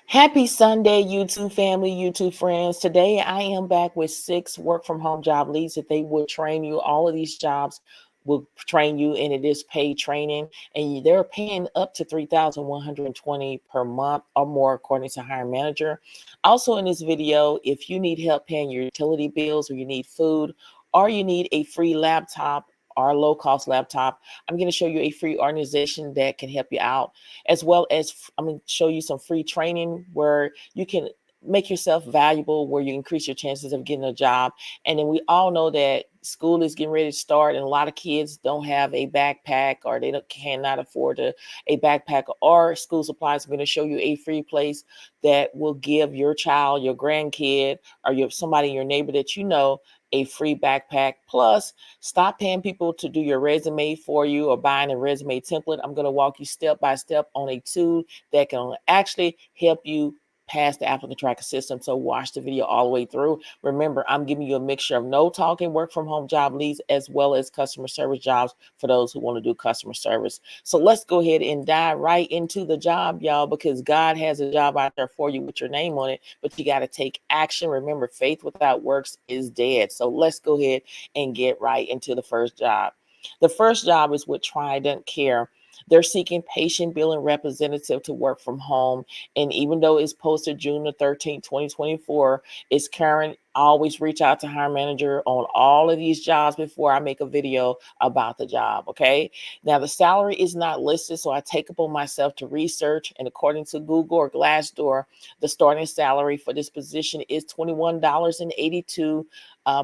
Happy Sunday, YouTube family, YouTube friends. Today I am back with 6 work from home job leads that they will train you. All of these jobs will train you, and it is paid training, and they're paying up to 3,120 per month or more, according to hiring manager. Also, in this video, if you need help paying your utility bills, or you need food, or you need a free laptop or low cost laptop, I'm going to show you a free organization that can help you out, as well as I'm going to show you some free training where you can make yourself valuable, where you increase your chances of getting a job. And then we all know that school is getting ready to start, and a lot of kids don't have a backpack, or cannot afford a backpack or school supplies. I'm going to show you a free place that will give your child, your grandkid, or somebody in your neighbor that you know a free backpack. Plus, stop paying people to do your resume for you or buying a resume template. I'm going to walk you step by step on a tool that can actually help you pass the applicant tracker system. So watch the video all the way through. Remember, I'm giving you a mixture of no talking work from home job leads, as well as customer service jobs for those who want to do customer service. So let's go ahead and dive right into the job, y'all, because God has a job out there for you with your name on it, but you got to take action. Remember, faith without works is dead. So let's go ahead and get right into the first job. The first job is with Trident Care. They're seeking patient billing representative to work from home. And even though it's posted June the 13th, 2024, it's current. Always reach out to hiring manager on all of these jobs before I make a video about the job. Okay. Now the salary is not listed, so I take upon myself to research. And according to Google or Glassdoor, the starting salary for this position is $21.82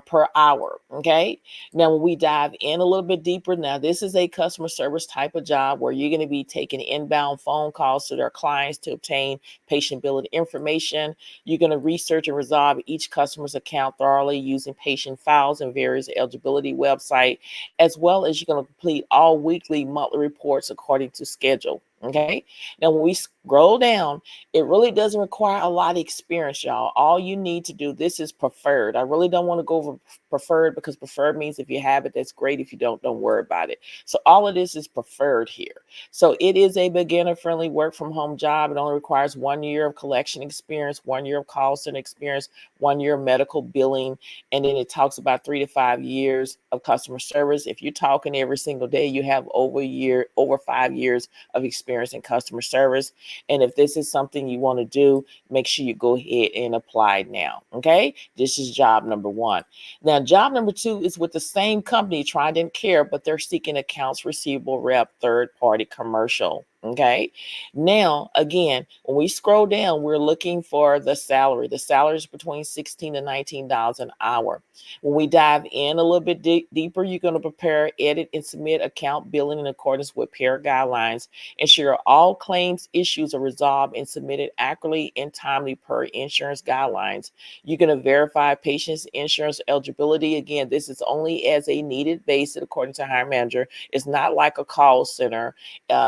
per hour. Okay. Now, when we dive in a little bit deeper, now this is a customer service type of job where you're going to be taking inbound phone calls to their clients to obtain patient billing information. You're going to research and resolve each customer's account thoroughly using patient files and various eligibility website, as well as you're going to complete all weekly, monthly reports according to schedule. Okay. Now, when we scroll down, it really doesn't require a lot of experience, y'all. All you need to do, this is preferred. I really don't want to go over preferred, because preferred means if you have it, that's great. If you don't worry about it. So all of this is preferred here. So it is a beginner friendly work from home job. It only requires 1 year of collection experience, 1 year of call center experience, 1 year of medical billing. And then it talks about 3 to 5 years of customer service. If you're talking every single day, you have over 5 years of experience in customer service. And if this is something you want to do, make sure you go ahead and apply now. Okay. This is job number one. Now, job number two is with the same company, Trident Care, but they're seeking accounts receivable rep, third party commercial. Okay. Now, again, when we scroll down, we're looking for the salary. The salary is between $16 to $19 an hour. When we dive in a little bit deeper, you're going to prepare, edit, and submit account billing in accordance with payer guidelines. Ensure all claims issues are resolved and submitted accurately and timely per insurance guidelines. You're going to verify patients' insurance eligibility. Again, this is only as a needed basis, according to hiring manager. It's not like a call center.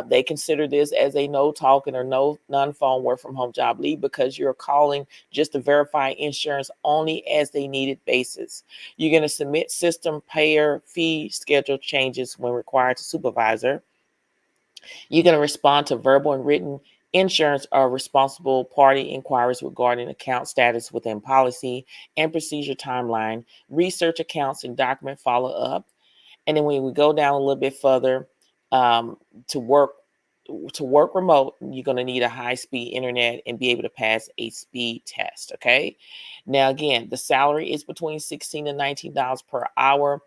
They consider this as a no talking or no non-phone work from home job lead, because you're calling just to verify insurance only as a needed basis. You're going to submit system payer fee schedule changes when required to supervisor. You're going to respond to verbal and written insurance or responsible party inquiries regarding account status within policy and procedure timeline, research accounts and document follow up. And then when we go down a little bit further, um, to work remote, you're going to need a high-speed internet and be able to pass a speed test. Okay. Now, again, the salary is between $16 to $19 per hour.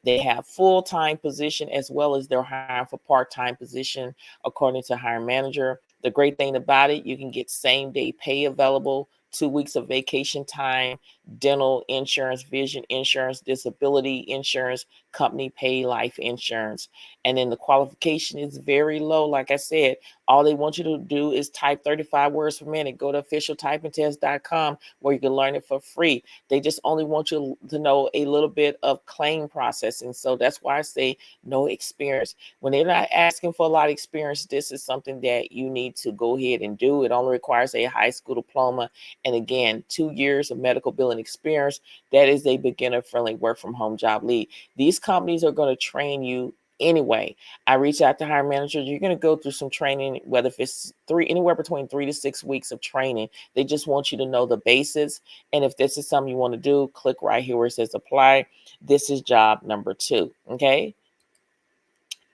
They have full-time position, as well as they're hiring for part-time position, according to hiring manager. The great thing about it, you can get same-day pay available, 2 weeks of vacation time, dental insurance, vision insurance, disability insurance, company pay life insurance. And then the qualification is very low. Like I said, all they want you to do is type 35 words per minute. Go to officialtypingtest.com where you can learn it for free. They just only want you to know a little bit of claim processing. So that's why I say no experience. When they're not asking for a lot of experience, this is something that you need to go ahead and do. It only requires a high school diploma. And again, 2 years of medical billing experience. That is a beginner friendly work from home job lead. These companies are going to train you anyway, I reached out to hiring manager. You're going to go through some training, whether if it's anywhere between 3 to 6 weeks of training. They just want you to know the basics. And if this is something you want to do, click right here where it says apply. This is job number 2. Okay.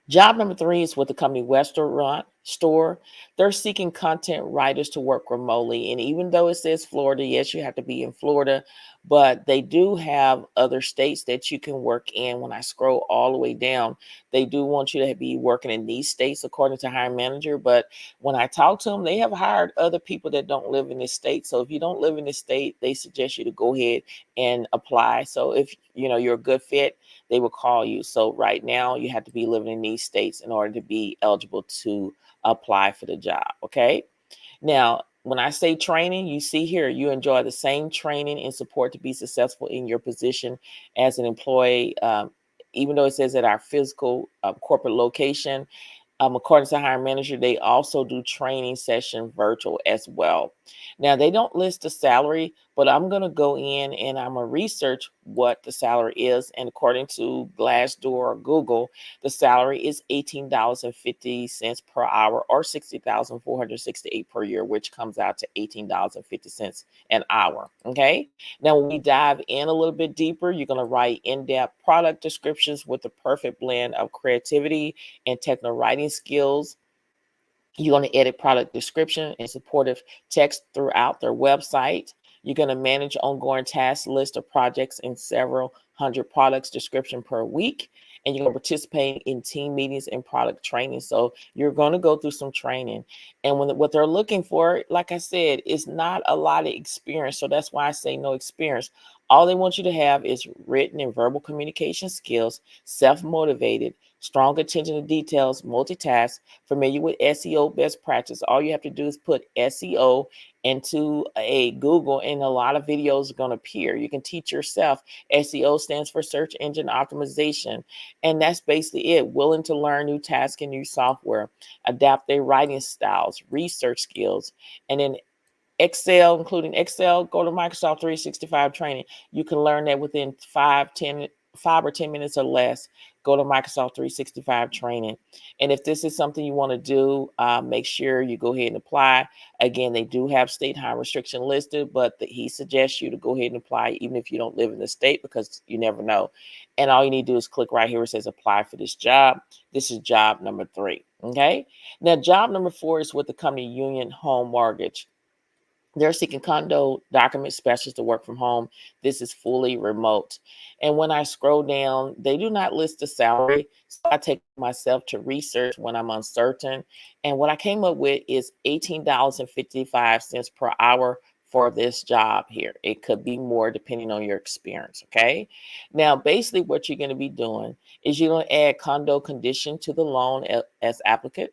Job number 3 is with the company Webstaurant store. They're seeking content writers to work remotely. And even though it says Florida, yes, you have to be in Florida, but they do have other states that you can work in. When I scroll all the way down, they do want you to be working in these states according to hiring manager. But when I talk to them, they have hired other people that don't live in this state. So if you don't live in this state, they suggest you to go ahead and apply. So if you're a good fit, they will call you. So right now you have to be living in these states in order to be eligible to apply for the job. Okay. Now, when I say training, you see here, you enjoy the same training and support to be successful in your position as an employee. Even though it says at our physical corporate location, according to hiring manager, they also do training session virtual as well. Now, they don't list the salary, but I'm going to go in and I'm going to research what the salary is. And according to Glassdoor or Google, the salary is $18.50 per hour or $60,468 per year, which comes out to $18.50 an hour. Okay. Now, when we dive in a little bit deeper, you're going to write in-depth product descriptions with the perfect blend of creativity and technical writing skills. You're going to edit product description and supportive text throughout their website. You're going to manage ongoing task list of projects and several hundred products description per week. And you're going to participate in team meetings and product training. So you're going to go through some training. And what they're looking for, like I said, is not a lot of experience. So that's why I say no experience. All they want you to have is written and verbal communication skills, self-motivated, strong attention to details, multitask, familiar with SEO best practice. All you have to do is put SEO into a Google and a lot of videos are going to appear. You can teach yourself. SEO stands for search engine optimization. And that's basically it. Willing to learn new tasks and new software, adapt their writing styles, research skills, and then Excel, including Excel, go to Microsoft 365 training. You can learn that within 5 or 10 minutes or less. Go to Microsoft 365 training. And if this is something you want to do, make sure you go ahead and apply. Again, they do have state high restriction listed, but he suggests you to go ahead and apply even if you don't live in the state because you never know. And all you need to do is click right here where it says apply for this job. This is job number 3. Okay. Now, job number 4 is with the company Union Home Mortgage. They're seeking condo document specialists to work from home. This is fully remote. And when I scroll down, they do not list the salary. So I take myself to research when I'm uncertain. And what I came up with is $18.55 per hour for this job here. It could be more depending on your experience. Okay. Now, basically what you're going to be doing is you're going to add condo condition to the loan as applicant.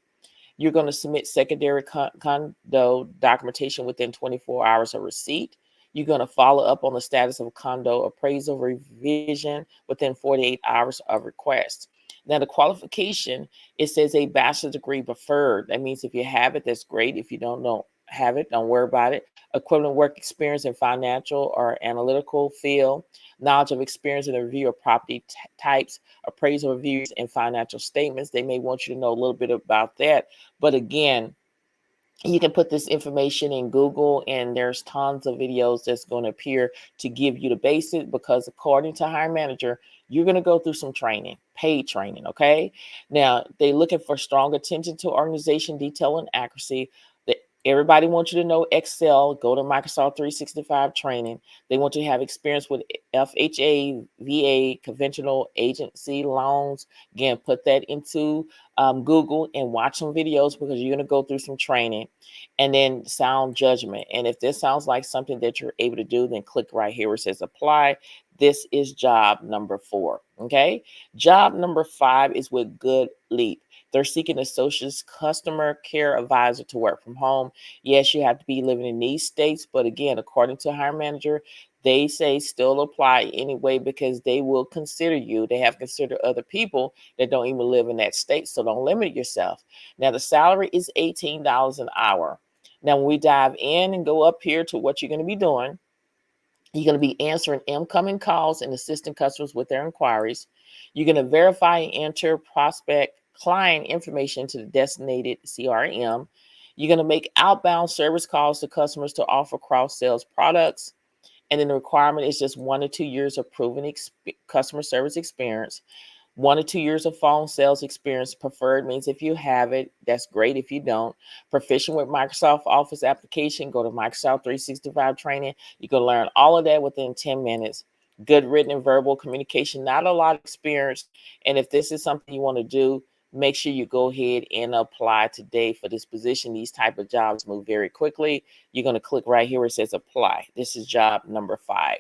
You're going to submit secondary condo documentation within 24 hours of receipt. You're going to follow up on the status of condo appraisal revision within 48 hours of request. Now, the qualification, it says a bachelor's degree preferred. That means if you have it, that's great. If you don't have it, don't worry about it. Equivalent work experience in financial or analytical field, knowledge of experience in the review of property types, appraisal reviews, and financial statements. They may want you to know a little bit about that. But again, you can put this information in Google and there's tons of videos that's going to appear to give you the basics because according to hiring manager, you're going to go through some training, paid training. Okay. Now they're looking for strong attention to organization, detail, and accuracy. Everybody wants you to know Excel. Go to Microsoft 365 training. They want you to have experience with FHA, VA, conventional agency loans. Again, put that into Google and watch some videos because you're going to go through some training. And then sound judgment. And if this sounds like something that you're able to do, then click right here where it says apply. This is job number 4. Okay. Job number 5 is with Good Leap. They're seeking a associate's customer care advisor to work from home. Yes, you have to be living in these states, but again, according to hiring manager, they say still apply anyway because they will consider you. They have considered other people that don't even live in that state, so don't limit yourself. Now, the salary is $18 an hour. Now, when we dive in and go up here to what you're going to be doing, you're going to be answering incoming calls and assisting customers with their inquiries. You're going to verify and enter prospect client information to the designated CRM. You're going to make outbound service calls to customers to offer cross sales products. And then the requirement is just 1 to 2 years of proven customer service experience. 1 to 2 years of phone sales experience preferred means if you have it, that's great. If you don't, proficient with Microsoft Office application, go to Microsoft 365 training. You can learn all of that within 10 minutes. Good written and verbal communication, not a lot of experience. And if this is something you want to do, make sure you go ahead and apply today for this position. These type of jobs move very quickly. You're going to click right here where it says apply. This is job number 5.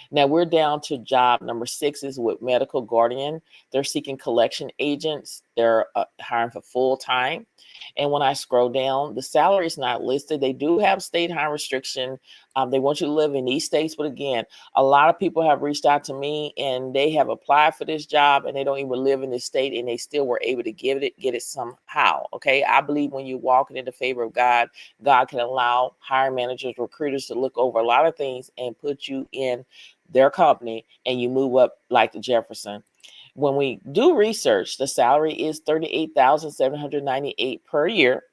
Now we're down to job number 6 is with medical guardian. They're seeking collection agents. They're hiring for full time. And when I scroll down, the salary is not listed. They do have state high restriction. They want you to live in these states. But again, a lot of people have reached out to me and they have applied for this job and they don't even live in this state and they still were able to get it somehow. Okay. I believe when you're walking in the favor of God, God can allow hiring managers, recruiters to look over a lot of things and put you in their company and you move up like the Jefferson. When we do research, the salary is $38,798 per year,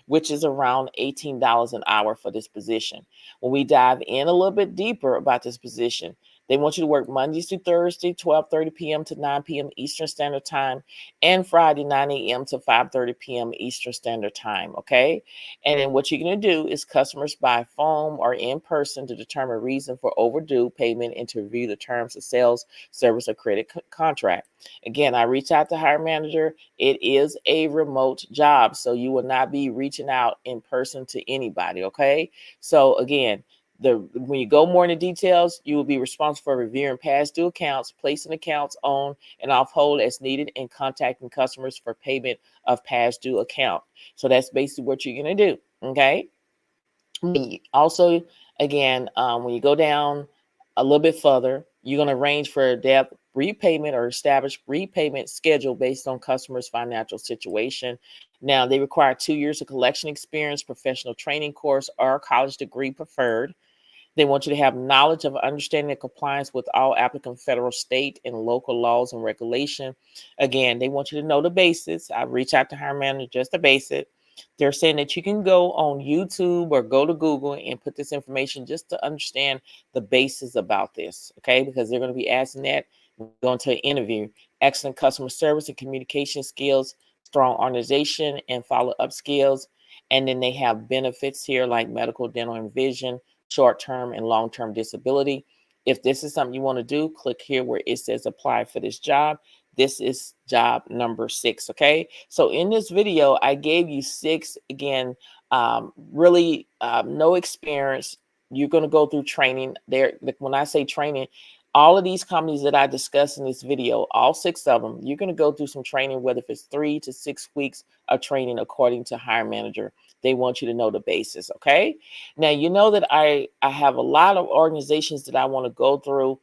which is around $18 an hour for this position. When we dive in a little bit deeper about this position, they want you to work Mondays through Thursday, 12:30 p.m. to 9 p.m. Eastern Standard Time, and Friday, 9 a.m. to 5:30 p.m. Eastern Standard Time, okay? And then what you're going to do is customers by phone or in person to determine reason for overdue payment and to review the terms of sales, service, or credit contract. Again, I reach out to hire manager. It is a remote job, so you will not be reaching out in person to anybody, okay? So again, when you go more into details, you will be responsible for reviewing past due accounts, placing accounts on and off hold as needed, and contacting customers for payment of past due account. So that's basically what you're going to do, okay? Also, again, when you go down a little bit further, you're going to arrange for a debt repayment or establish repayment schedule based on customers' financial situation. Now, they require 2 years of collection experience, professional training course, or college degree preferred. They want you to have knowledge of understanding and compliance with all applicant federal, state, and local laws and regulation. Again, they want you to know the basics. I reach out to hiring manager, just the basic. They're saying that you can go on YouTube or go to Google and put this information just to understand the basis about this, okay? Because they're going to be asking that going to an interview. Excellent customer service and communication skills, strong organization and follow-up skills. And then they have benefits here like medical, dental, and vision, short-term and long-term disability. If this is something you want to do, click here where it says apply for this job. This is job number 6, okay? So in this video, I gave you 6, again, really no experience. You're going to go through training. There, when I say training, all of these companies that I discussed in this video, all 6 of them, you're going to go through some training, whether if it's 3 to 6 weeks of training according to hire manager. They want you to know the basis, okay? Now, you know that I have a lot of organizations that I want to go through,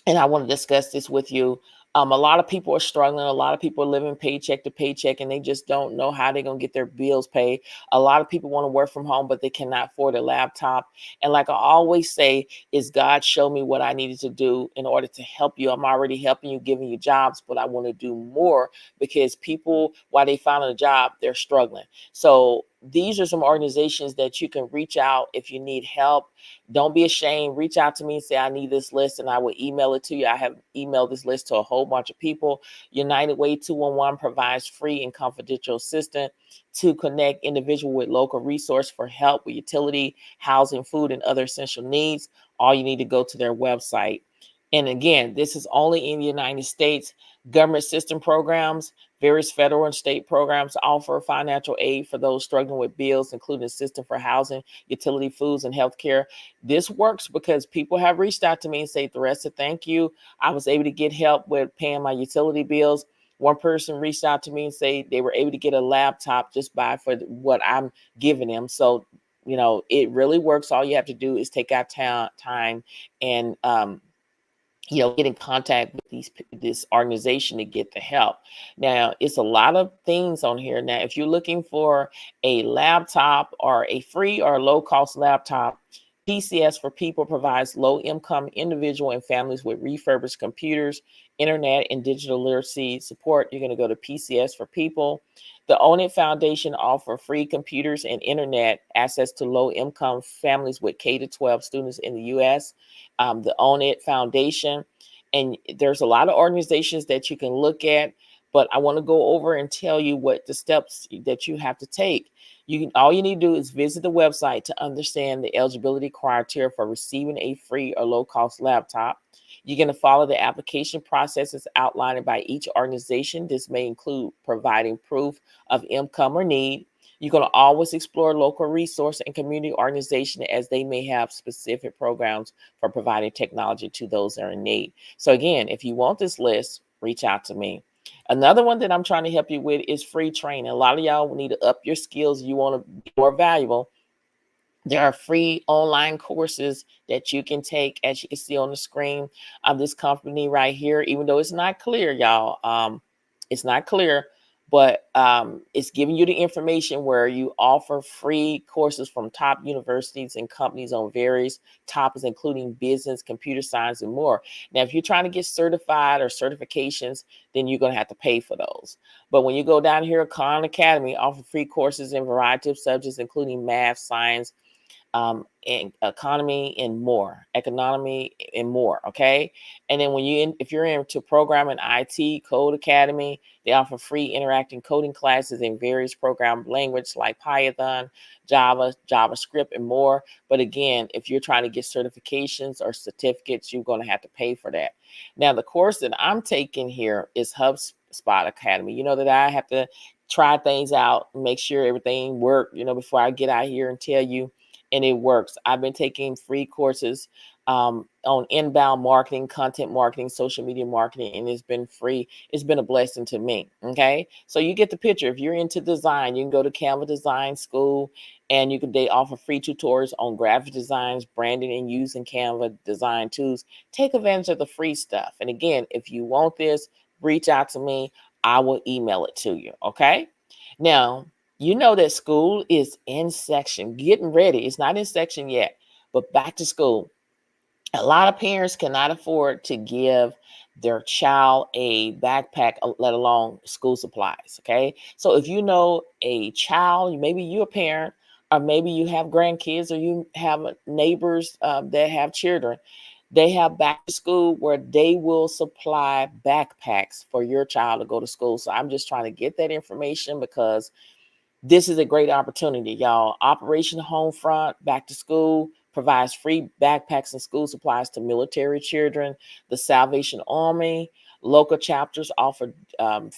and I want to discuss this with you. A lot of people are struggling. A lot of people are living paycheck to paycheck, and they just don't know how they're going to get their bills paid. A lot of people want to work from home, but they cannot afford a laptop. And like I always say, is God show me what I needed to do in order to help you. I'm already helping you, giving you jobs, but I want to do more because people, while they found a job, they're struggling. So these are some organizations that you can reach out if you need help. Don't be ashamed. Reach out to me and say, I need this list, and I will email it to you. I have emailed this list to a whole bunch of people. United Way 211 provides free and confidential assistance to connect individual with local resource for help with utility, housing, food, and other essential needs. All you need to go to their website. And again, this is only in the United States. Government system programs, various federal and state programs offer financial aid for those struggling with bills, including assistance for housing, utility, foods, and healthcare. This works because people have reached out to me and say, Theresa, thank you. I was able to get help with paying my utility bills. One person reached out to me and say they were able to get a laptop just by for what I'm giving them. So, you know, it really works. All you have to do is take out time and, get in contact with this organization to get the help. Now, it's a lot of things on here. Now, if you're looking for a laptop or a free or low cost laptop, PCS for People provides low income individual and families with refurbished computers, internet, and digital literacy support. You're going to go to PCS for People. The Own It Foundation offer free computers and internet access to low income families with K to 12 students in the U.S. The Own It Foundation. And there's a lot of organizations that you can look at, but I want to go over and tell you what the steps that you have to take. All you need to do is visit the website to understand the eligibility criteria for receiving a free or low cost laptop. You're going to follow the application processes outlined by each organization. This may include providing proof of income or need. You're going to always explore local resource and community organization as they may have specific programs for providing technology to those that are in need. So again, if you want this list, reach out to me. Another one that I'm trying to help you with is free training. A lot of y'all need to up your skills. You want to be more valuable. There are free online courses that you can take, as you can see on the screen of this company right here, even though it's not clear, y'all. It's not clear, but it's giving you the information where you offer free courses from top universities and companies on various topics, including business, computer science, and more. Now, if you're trying to get certified or certifications, then you're going to have to pay for those. But when you go down here, Khan Academy offer free courses in a variety of subjects, including math, science, and economy and more. Okay. And then if you're into programming, IT, Code Academy, they offer free interacting coding classes in various program languages like Python, Java, JavaScript, and more. But again, if you're trying to get certifications or certificates, you're going to have to pay for that. Now, the course that I'm taking here is HubSpot Academy. You know that I have to try things out, make sure everything works, before I get out here and tell you, and it works. I've been taking free courses on inbound marketing, content marketing, social media marketing, and it's been free. It's been a blessing to me. Okay. So you get the picture. If you're into design, you can go to Canva Design School, and they offer free tutorials on graphic designs, branding, and using Canva design tools. Take advantage of the free stuff. And again, if you want this, reach out to me. I will email it to you. Okay. Now, you know that school is in section, getting ready. It's not in section yet, but back to school. A lot of parents cannot afford to give their child a backpack, let alone school supplies. Okay. So if you know a child, maybe you're a parent, or maybe you have grandkids, or you have neighbors that have children, they have back to school where they will supply backpacks for your child to go to school. So I'm just trying to get that information because this is a great opportunity, y'all. Operation Homefront Back to School provides free backpacks and school supplies to military children. The Salvation Army local chapters offer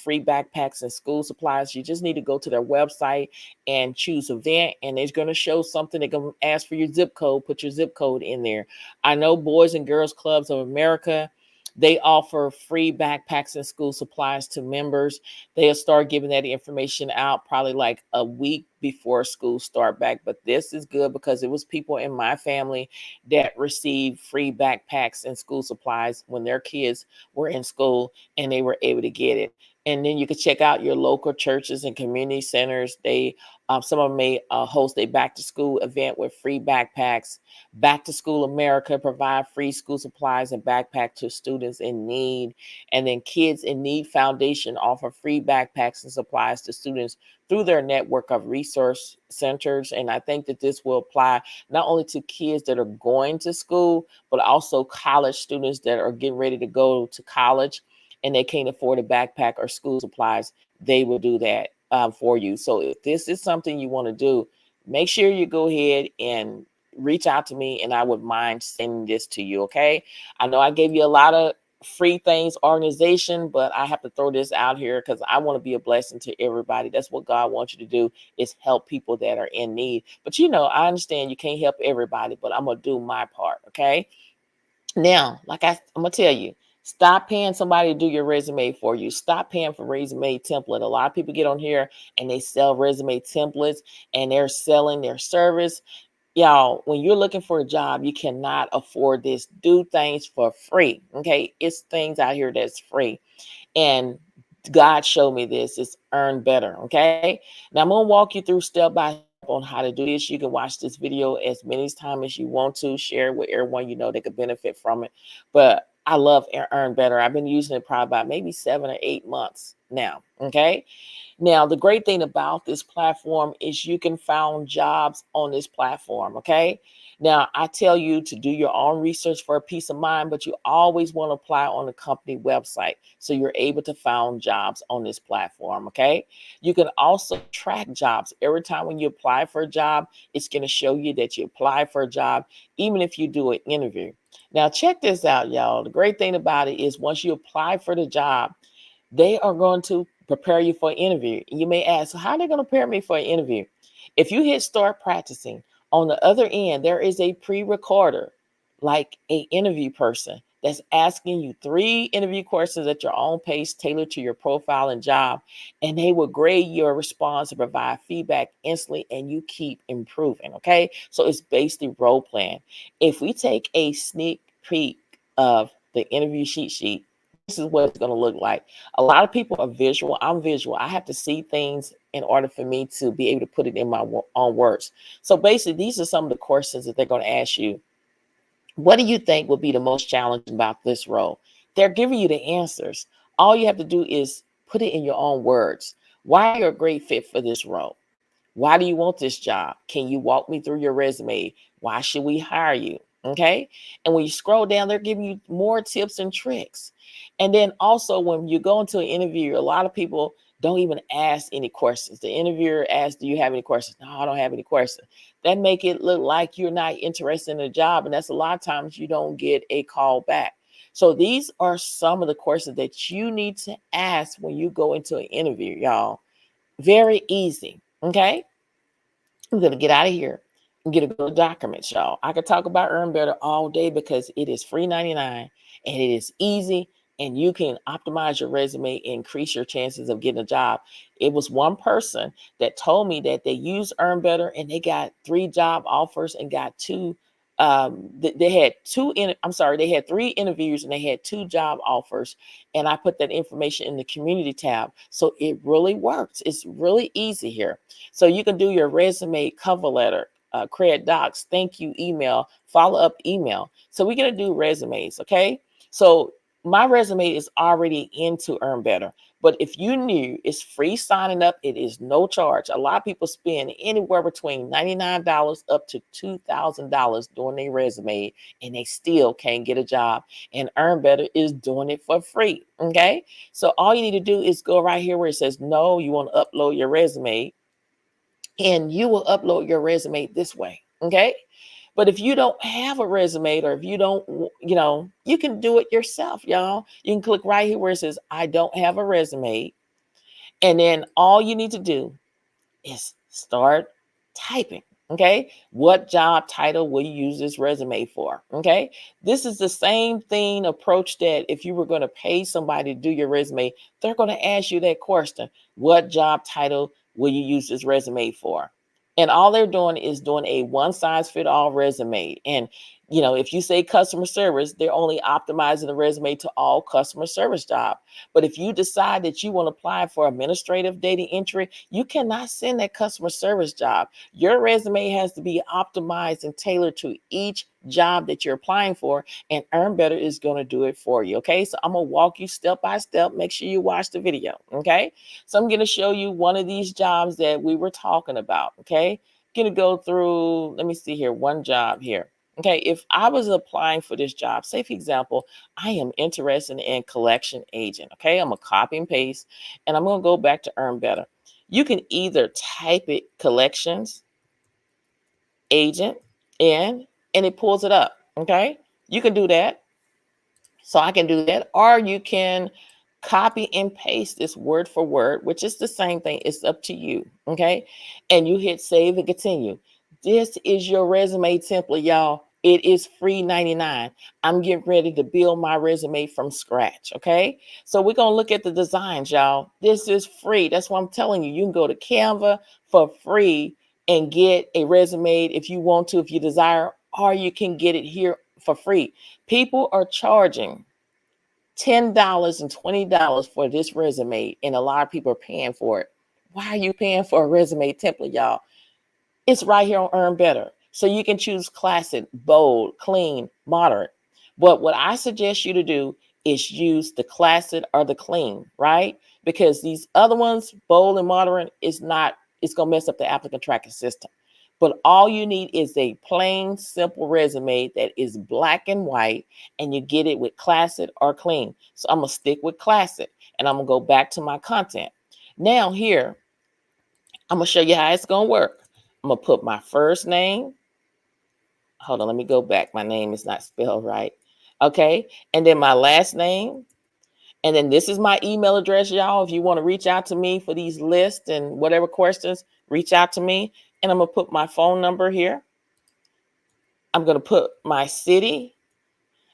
free backpacks and school supplies. You just need to go to their website and choose event, and it's going to show something. They're going to ask for your zip code. Put your zip code in there. I know Boys and Girls Clubs of America, they offer free backpacks and school supplies to members. They'll start giving that information out probably like a week before school start back. But this is good because it was people in my family that received free backpacks and school supplies when their kids were in school, and they were able to get it. And then you can check out your local churches and community centers. Some of them may host a back to school event with free backpacks. Back to School America provide free school supplies and backpack to students in need. And then Kids in Need Foundation offer free backpacks and supplies to students through their network of resource centers. And I think that this will apply not only to kids that are going to school, but also college students that are getting ready to go to college and they can't afford a backpack or school supplies. They will do that for you. So if this is something you want to do, make sure you go ahead and reach out to me, and I would mind sending this to you. Okay. I know I gave you a lot of free things organization, but I have to throw this out here because I want to be a blessing to everybody. That's what God wants you to do, is help people that are in need. But I understand you can't help everybody, but I'm going to do my part. Okay. Now, I'm going to tell you, stop paying somebody to do your resume for you. Stop paying for resume template. A lot of people get on here and they sell resume templates, and they're selling their service. Y'all, when you're looking for a job, you cannot afford this. Do things for free. Okay. It's things out here that's free. And God showed me this. It's earn better. Okay. Now I'm going to walk you through step by on how to do this. You can watch this video as many times as you want to, share it with everyone you know that could benefit from it. But I love Earn Better. I've been using it probably about maybe 7 or 8 months now. Okay. Now, the great thing about this platform is you can find jobs on this platform, okay? Now, I tell you to do your own research for a peace of mind, but you always want to apply on the company website so you're able to find jobs on this platform, okay? You can also track jobs. Every time when you apply for a job, it's going to show you that you applied for a job, even if you do an interview. Now, check this out, y'all. The great thing about it is once you apply for the job, they are going to prepare you for an interview. You may ask, so how are they going to prepare me for an interview? If you hit start practicing, on the other end, there is a pre-recorder, like a interview person that's asking you 3 interview questions at your own pace, tailored to your profile and job, and they will grade your response and provide feedback instantly, and you keep improving. Okay, so it's basically role playing. If we take a sneak peek of the interview cheat sheet, this is what it's going to look like. A lot of people are visual. I'm visual. I have to see things in order for me to be able to put it in my own words. So basically, these are some of the questions that they're going to ask you. What do you think will be the most challenging about this role? They're giving you the answers. All you have to do is put it in your own words. Why you're a great fit for this role? Why do you want this job? Can you walk me through your resume? Why should we hire you? Okay. And when you scroll down, they're giving you more tips and tricks. And then also, when you go into an interview, a lot of people don't even ask any questions. The interviewer asks, do you have any questions? No, I don't have any questions. That make it look like you're not interested in the job. And that's a lot of times you don't get a call back. So these are some of the questions that you need to ask when you go into an interview, y'all. Very easy. Okay. I'm gonna get out of here and get a good documents, y'all. I could talk about Earn Better all day because it is free 99 and it is easy, and you can optimize your resume and increase your chances of getting a job. It was one person that told me that they used Earn Better and they got 3 job offers and got two. They had they had 3 interviews and they had 2 job offers. And I put that information in the community tab. So it really works. It's really easy here. So you can do your resume, cover letter, create docs, thank you email, follow up email. So we're going to do resumes. Okay. So my resume is already into Earn Better. But if you knew, it's free signing up, it is no charge. A lot of people spend anywhere between $99 up to $2,000 doing their resume, and they still can't get a job. And Earn Better is doing it for free. Okay. So all you need to do is go right here where it says, no, you want to upload your resume, and you will upload your resume this way. Okay. But if you don't have a resume, or if you don't, you can do it yourself, y'all. You can click right here where it says, I don't have a resume. And then all you need to do is start typing. Okay. What job title will you use this resume for? Okay. This is the same thing approach that if you were going to pay somebody to do your resume, they're going to ask you that question. What job title will you use this resume for? And all they're doing is doing a one size fit all resume. And if you say customer service, they're only optimizing the resume to all customer service job. But if you decide that you want to apply for administrative data entry, you cannot send that customer service job. Your resume has to be optimized and tailored to each job that you're applying for, and Earn Better is going to do it for you. Okay, so I'm going to walk you step by step. Make sure you watch the video. Okay, so I'm going to show you one of these jobs that we were talking about. Okay, going to go through, let me see here, one job here. Okay, if I was applying for this job, say for example, I am interested in collection agent. Okay, I'm gonna copy and paste, and I'm gonna go back to Earn Better. You can either type it collections agent in, and it pulls it up. Okay, you can do that. So I can do that, or you can copy and paste this word for word, which is the same thing. It's up to you. Okay. And you hit save and continue. This is your resume template, y'all. It is free 99. I'm getting ready to build my resume from scratch. Okay. So we're going to look at the designs, y'all. This is free. That's what I'm telling you. You can go to Canva for free and get a resume if you want to, if you desire, or you can get it here for free. People are charging $10 and $20 for this resume, and a lot of people are paying for it. Why are you paying for a resume template, y'all? It's right here on Earn Better. So you can choose classic, bold, clean, moderate. But what I suggest you to do is use the classic or the clean, right? Because these other ones, bold and moderate, is not, it's going to mess up the applicant tracking system. But all you need is a plain, simple resume that is black and white, and you get it with classic or clean. So I'm going to stick with classic, and I'm going to go back to my content. Now here, I'm going to show you how it's going to work. I'm going to put my first name. Hold on, let me go back. My name is not spelled right. Okay. And then my last name. And then this is my email address, y'all. If you want to reach out to me for these lists and whatever questions, reach out to me. And I'm going to put my phone number here. I'm going to put my city.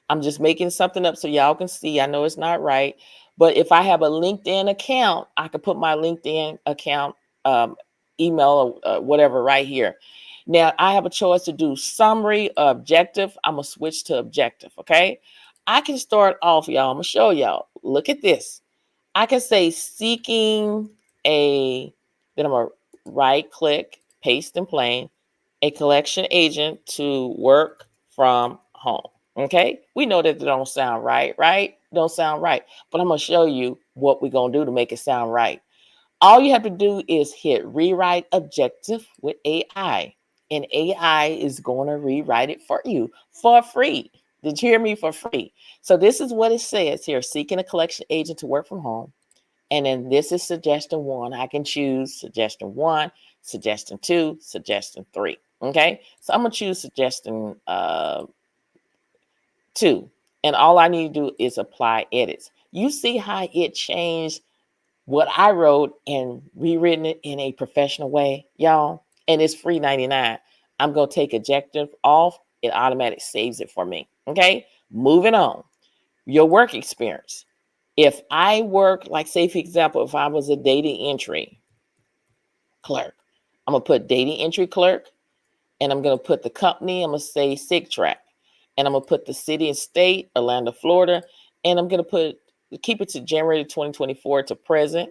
I'm just making something up so y'all can see. I know it's not right. But if I have a LinkedIn account, I can put my LinkedIn account, email, or whatever right here. Now, I have a choice to do summary or objective. I'm going to switch to objective, okay? I can start off, y'all. I'm going to show y'all. Look at this. I can say seeking a, then I'm going to right click, paste and plain, a collection agent to work from home. Okay, we know that it don't sound right, right? Don't sound right. But I'm going to show you what we're going to do to make it sound right. All you have to do is hit rewrite objective with AI, and AI is going to rewrite it for you for free. Did you hear me? For free. So this is what it says here: seeking a collection agent to work from home. And then this is suggestion 1. I can choose suggestion 1, suggestion 2, suggestion 3. Okay, so I'm going to choose suggestion 2. And all I need to do is apply edits. You see how it changed what I wrote and rewritten it in a professional way, y'all? And it's free 99. I'm going to take objective off. It automatically saves it for me. Okay, moving on. Your work experience. If I work, like say for example, if I was a data entry clerk, I'm going to put data entry clerk, and I'm going to put the company, I'm going to say SigTrack, and I'm going to put the city and state, Orlando, Florida, and I'm going to keep it to January 2024 to present.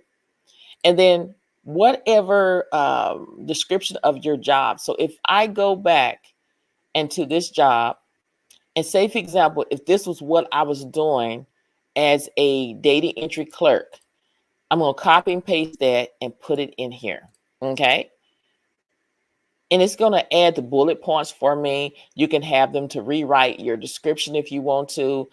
And then whatever description of your job. So if I go back into this job and say, for example, if this was what I was doing as a data entry clerk, I'm going to copy and paste that and put it in here. Okay. And it's going to add the bullet points for me. You can have them to rewrite your description if you want to.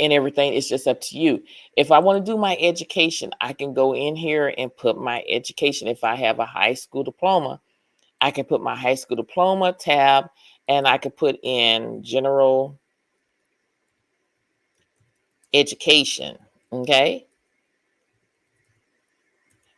And everything. It's just up to you. If I want to do my education, I can go in here and put my education. If I have a high school diploma, I can put my high school diploma tab, and I can put in general education. Okay.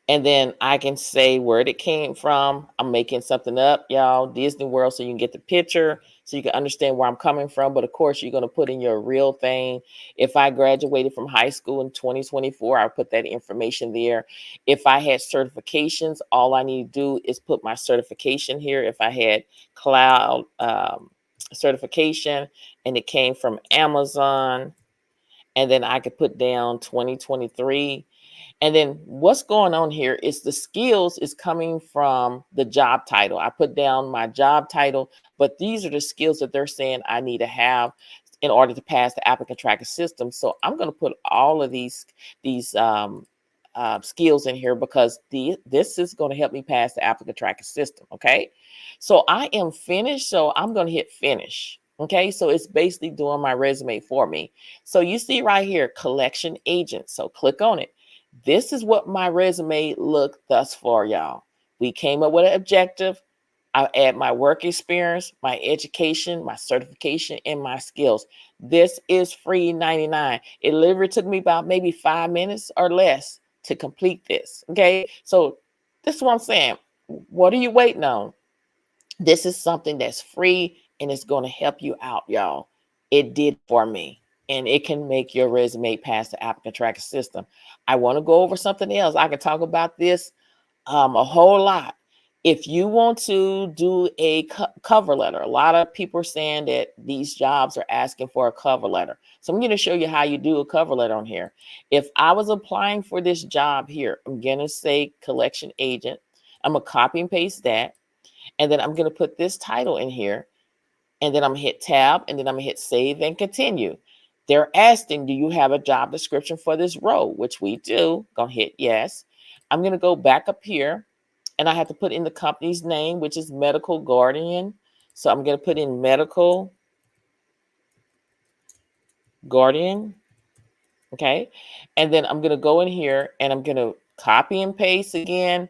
And then I can say where it came from. I'm making something up, y'all. Disney World, so you can get the picture, so you can understand where I'm coming from. But of course, you're going to put in your real thing. If I graduated from high school in 2024, I'll put that information there. If I had certifications, all I need to do is put my certification here. If I had cloud certification and it came from Amazon, and then I could put down 2023. And then what's going on here is the skills is coming from the job title. I put down my job title, but these are the skills that they're saying I need to have in order to pass the applicant tracking system. So I'm going to put all of these skills in here because this is going to help me pass the applicant tracking system. Okay, so I am finished. So I'm going to hit finish. Okay, so it's basically doing my resume for me. So you see right here, collection agent. So click on it. This is what my resume looked thus far, y'all. We came up with an objective. I add my work experience, my education, my certification, and my skills. This is free 99. It literally took me about maybe 5 minutes or less to complete this. Okay, so this is what I'm saying. What are you waiting on? This is something that's free and it's going to help you out, y'all. It did for me, and it can make your resume pass the applicant tracking system. I want to go over something else. I can talk about this a whole lot. If you want to do a cover letter, a lot of people are saying that these jobs are asking for a cover letter. So I'm going to show you how you do a cover letter on here. If I was applying for this job here, I'm going to say collection agent. I'm going to copy and paste that. And then I'm going to put this title in here, and then I'm going to hit tab, and then I'm going to hit save and continue. They're asking, do you have a job description for this role? Which we do. Go hit yes. I'm going to go back up here, and I have to put in the company's name, which is Medical Guardian. So I'm going to put in Medical Guardian. Okay. And then I'm going to go in here and I'm going to copy and paste again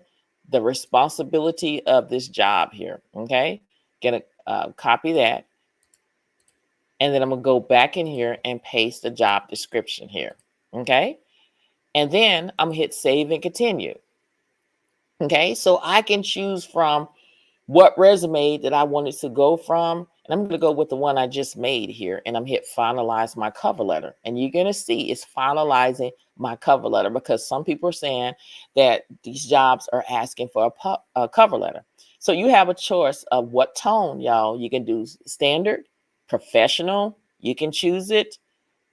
the responsibility of this job here. Okay. Going to copy that. And then I'm going to go back in here and paste the job description here. Okay. And then I'm going to hit save and continue. Okay. So I can choose from what resume that I wanted to go from. And I'm going to go with the one I just made here. And I'm hit finalize my cover letter. And you're going to see it's finalizing my cover letter, because some people are saying that these jobs are asking for a cover letter. So you have a choice of what tone, y'all. You can do standard, professional. You can choose it.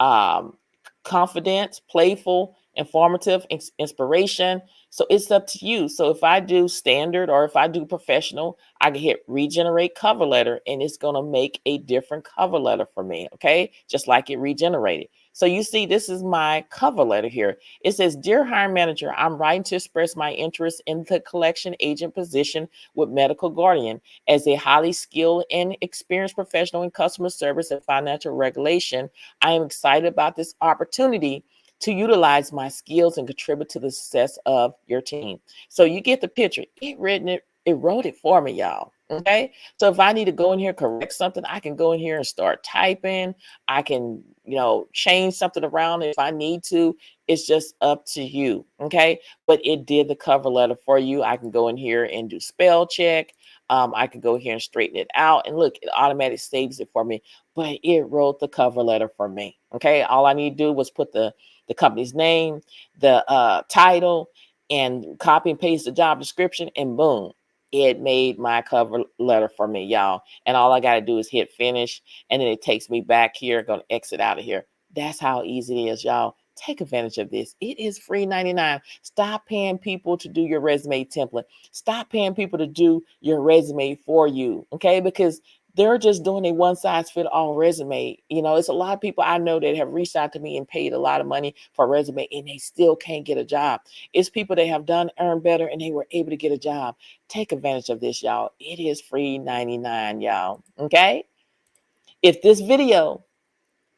Um, confident, playful, informative, inspiration. So it's up to you. So if I do standard or if I do professional, I can hit regenerate cover letter, and it's going to make a different cover letter for me. Okay. Just like it regenerated. So you see, this is my cover letter here. It says, Dear Hiring Manager, I'm writing to express my interest in the collection agent position with Medical Guardian. As a highly skilled and experienced professional in customer service and financial regulation, I am excited about this opportunity to utilize my skills and contribute to the success of your team. So you get the picture. It wrote it for me, y'all. Okay. So if I need to go in here, correct something, I can go in here and start typing. I can, change something around if I need to. It's just up to you. Okay. But it did the cover letter for you. I can go in here and do spell check. I can go here and straighten it out. And look, it automatically saves it for me. But it wrote the cover letter for me. Okay. All I need to do was put the company's name, the title, and copy and paste the job description, and boom, it made my cover letter for me, y'all. And all I got to do is hit finish, and then it takes me back here. Going to exit out of here. That's how easy it is, y'all. Take advantage of this. It is free 99. Stop paying people to do your resume template. Stop paying people to do your resume for you, okay? Because they're just doing a one size fit all resume. It's a lot of people I know that have reached out to me and paid a lot of money for a resume, and they still can't get a job. It's people that have earned better, and they were able to get a job. Take advantage of this, y'all. It is free 99, y'all. Okay. If this video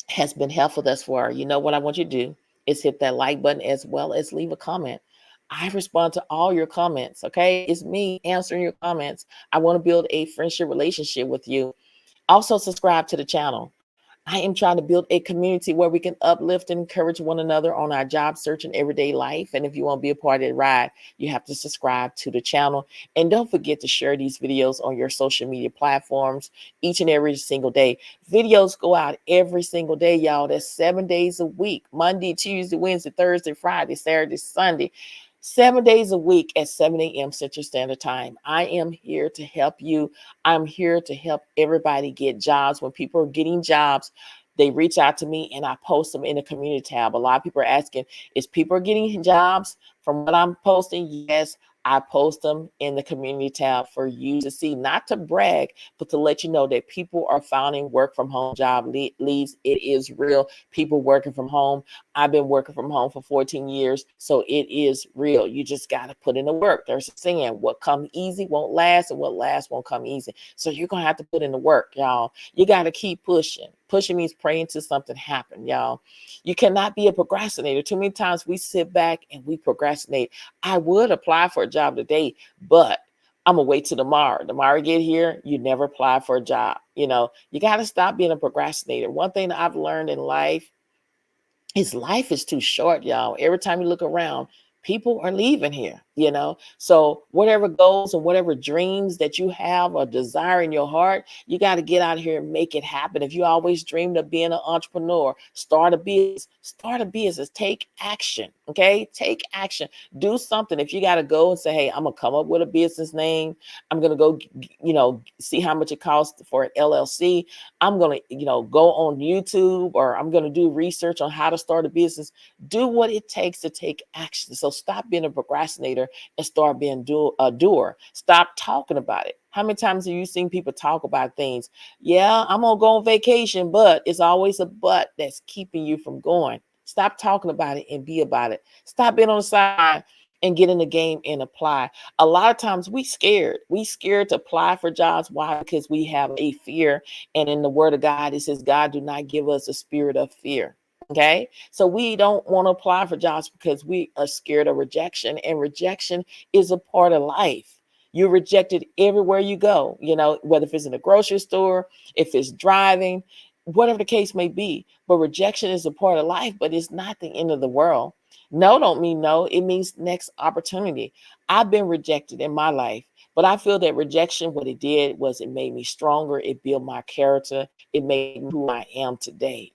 has been helpful thus far, you know what I want you to do is hit that like button, as well as leave a comment. I respond to all your comments. Okay. It's me answering your comments. I want to build a friendship relationship with you. Also, subscribe to the channel. I am trying to build a community where we can uplift and encourage one another on our job search and everyday life. And if you want to be a part of the ride, you have to subscribe to the channel. And don't forget to share these videos on your social media platforms each and every single day. Videos go out every single day, y'all. That's 7 days a week: Monday, Tuesday, Wednesday, Thursday, Friday, Saturday, Sunday. 7 days a week at 7 a.m. Central Standard Time. I am here to help you. I'm here to help everybody get jobs. When people are getting jobs, they reach out to me and I post them in the community tab. A lot of people are asking, is people getting jobs from what I'm posting? Yes, I post them in the community tab for you to see, not to brag, but to let you know that people are finding work from home job leads. It is real. People working from home. I've been working from home for 14 years, so it is real. You just got to put in the work. There's a saying, what comes easy won't last, and what lasts won't come easy. So you're going to have to put in the work, y'all. You got to keep pushing. Pushing means praying till something happen, y'all. You cannot be a procrastinator. Too many times we sit back and we procrastinate. I would apply for a job today, but I'm gonna wait till tomorrow. Tomorrow get here, you never apply for a job. You got to stop being a procrastinator. One thing that I've learned in life is too short, y'all. Every time you look around, people are leaving here. So whatever goals and whatever dreams that you have or desire in your heart, you got to get out here and make it happen. If you always dreamed of being an entrepreneur, start a business, take action. Okay. Take action, do something. If you got to go and say, hey, I'm gonna come up with a business name. I'm going to go, see how much it costs for an LLC. I'm going to, go on YouTube, or I'm going to do research on how to start a business. Do what it takes to take action. So stop being a procrastinator and start being a doer. Stop talking about it. How many times have you seen people talk about things? Yeah, I'm gonna go on vacation, but it's always a but that's keeping you from going. Stop talking about it and be about it. Stop being on the side and get in the game and apply. A lot of times we scared. We scared to apply for jobs. Why? Because we have a fear. And in the word of God, it says, God do not give us a spirit of fear. Okay. So we don't want to apply for jobs because we are scared of rejection. And rejection is a part of life. You're rejected everywhere you go, whether if it's in a grocery store, if it's driving, whatever the case may be. But rejection is a part of life, but it's not the end of the world. No don't mean no. It means next opportunity. I've been rejected in my life, but I feel that rejection, what it did was it made me stronger. It built my character. It made me who I am today.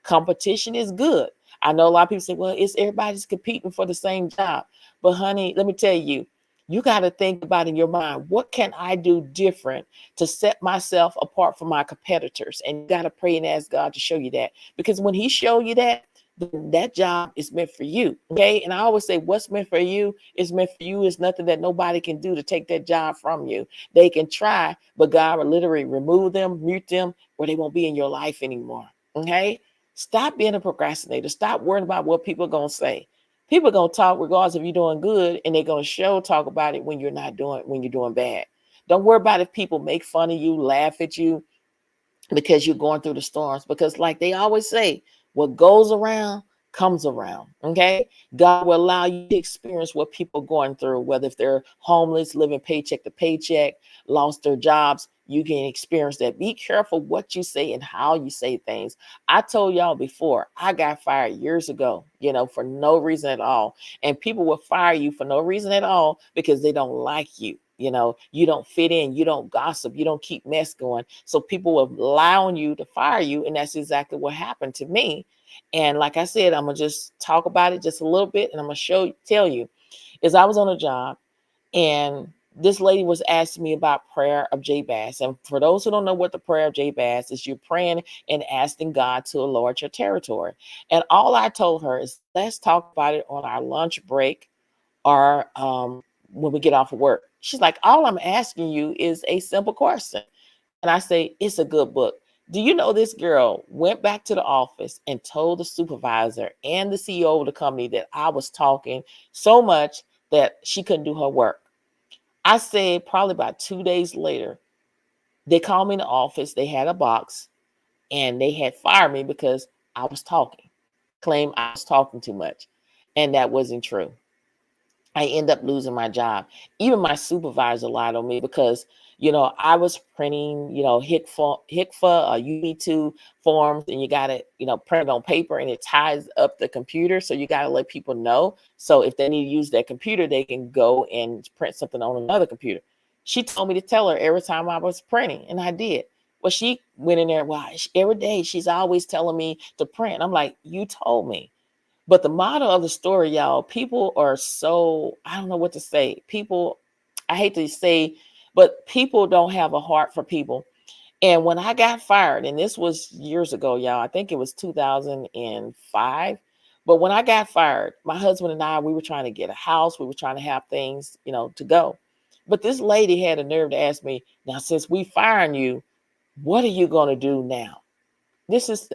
Competition is good. I know a lot of people say, well, it's everybody's competing for the same job. But honey, let me tell you, you got to think about in your mind, what can I do different to set myself apart from my competitors? And you got to pray and ask God to show you that. Because when he show you that, then that job is meant for you. Okay. And I always say, what's meant for you is meant for you. Is nothing that nobody can do to take that job from you. They can try, but God will literally remove them, mute them, or they won't be in your life anymore. Okay. Stop being a procrastinator. Stop worrying about what people are going to say. People are going to talk regardless if you're doing good, and they're going to talk about it when you're doing bad. Don't worry about if people make fun of you, laugh at you, because you're going through the storms. Because like they always say, what goes around comes around. Okay. God will allow you to experience what people are going through, whether if they're homeless, living paycheck to paycheck, lost their jobs. You can experience that. Be careful what you say and how you say things. I told y'all before, I got fired years ago, for no reason at all. And people will fire you for no reason at all because they don't like you. You don't fit in, you don't gossip, you don't keep mess going. So people will lie on you to fire you. And that's exactly what happened to me. And like I said, I'm gonna just talk about it just a little bit, and I'm gonna tell you, is I was on a job, and this lady was asking me about prayer of Jabez. And for those who don't know what the prayer of Jabez is, you're praying and asking God to enlarge your territory. And all I told her is, let's talk about it on our lunch break, or when we get off of work. She's like, all I'm asking you is a simple question. And I say, it's a good book. Do you know this girl went back to the office and told the supervisor and the CEO of the company that I was talking so much that she couldn't do her work? I said probably about 2 days later, they called me in the office. They had a box and they had fired me because I was talking, claimed I was talking too much. And that wasn't true. I end up losing my job. Even my supervisor lied on me because, I was printing, HICFA, UB2 forms, and you got to, print it on paper, and it ties up the computer. So you got to let people know. So if they need to use that computer, they can go and print something on another computer. She told me to tell her every time I was printing, and I did. Well, she went in there. Well, every day she's always telling me to print. I'm like, you told me. But the model of the story, y'all, people are so, I don't know what to say. People, I hate to say, but people don't have a heart for people. And when I got fired, and this was years ago, y'all, I think it was 2005. But when I got fired, my husband and I, we were trying to get a house. We were trying to have things, to go. But this lady had a nerve to ask me, now, since we firing you, what are you going to do now? This is,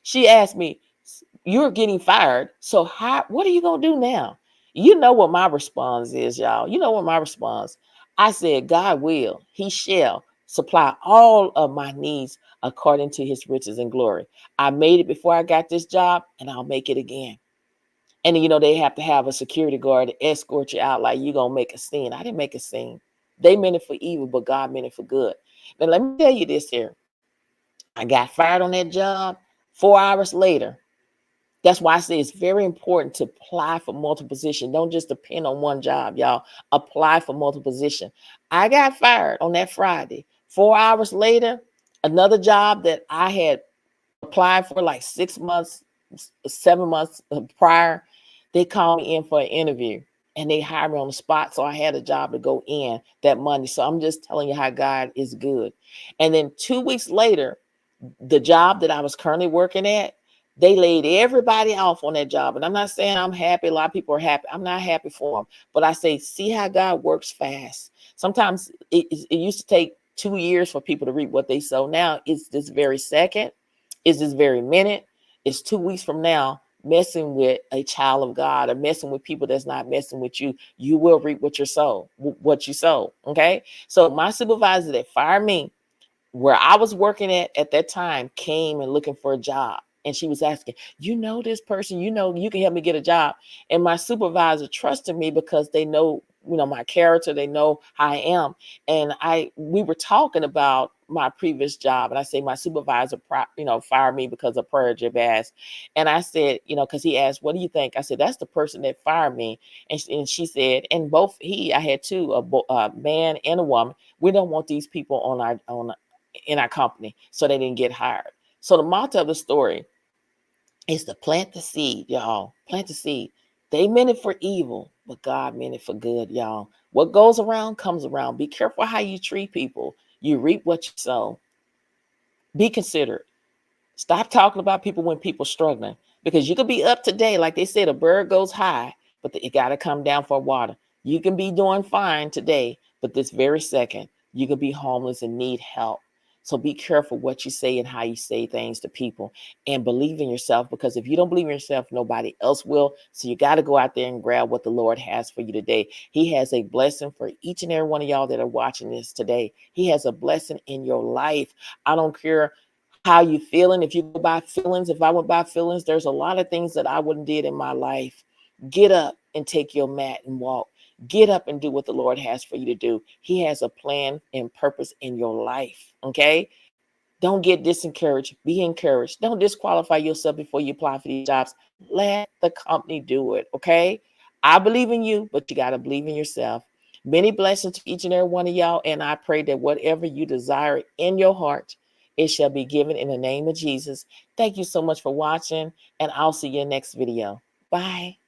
she asked me, you're getting fired. So what are you going to do now? You know what my response is, y'all. You know what my response? I said, God will, he shall supply all of my needs according to his riches and glory. I made it before I got this job, and I'll make it again. And they have to have a security guard to escort you out like you're going to make a scene. I didn't make a scene. They meant it for evil, but God meant it for good. Now, let me tell you this here. I got fired on that job. 4 hours later, that's why I say it's very important to apply for multiple positions. Don't just depend on one job, y'all. Apply for multiple positions. I got fired on that Friday. 4 hours later, another job that I had applied for like 6 months, 7 months prior, they called me in for an interview, and they hired me on the spot. So I had a job to go in that Monday. So I'm just telling you how God is good. And then 2 weeks later, the job that I was currently working at, They laid everybody off on that job. And I'm not saying I'm happy. A lot of people are happy. I'm not happy for them. But I say, see how God works fast. Sometimes it used to take 2 years for people to reap what they sow. Now it's this very second, it's this very minute, it's 2 weeks from now. Messing with a child of God or messing with people that's not messing with you, you will reap what you sow, what you sow. Okay. So my supervisor that fired me, where I was working at that time, came and looking for a job. And she was asking, you know, this person, you know, you can help me get a job. And my supervisor trusted me because they know, you know, my character, they know how I am. And we were talking about my previous job. And I say, my supervisor, fired me because of prayer Jabez. And I said, you know, because he asked, what do you think? I said, that's the person that fired me. And she said, and I had two, a man and a woman. We don't want these people in our company, so they didn't get hired. So the motto of the story is to plant the seed, y'all. Plant the seed. They meant it for evil, but God meant it for good, y'all. What goes around comes around. Be careful how you treat people. You reap what you sow. Be considerate. Stop talking about people when people struggling, because you could be up today, like they said, a bird goes high, but it got to come down for water. You can be doing fine today, but this very second, you could be homeless and need help. So be careful what you say and how you say things to people, and believe in yourself, because if you don't believe in yourself, nobody else will. So you got to go out there and grab what the Lord has for you today. He has a blessing for each and every one of y'all that are watching this today. He has a blessing in your life. I don't care how you feeling. If you go by feelings, if I went by feelings, there's a lot of things that I wouldn't did in my life. Get up and take your mat and walk. Get up and do what the Lord has for you to do. He has a plan and purpose in your life. Okay. Don't get disencouraged. Be encouraged. Don't disqualify yourself before you apply for these jobs. Let the company do it. Okay. I believe in you, but you got to believe in yourself. Many blessings to each and every one of y'all. And I pray that whatever you desire in your heart, it shall be given in the name of Jesus. Thank you so much for watching, and I'll see you in the next video. Bye.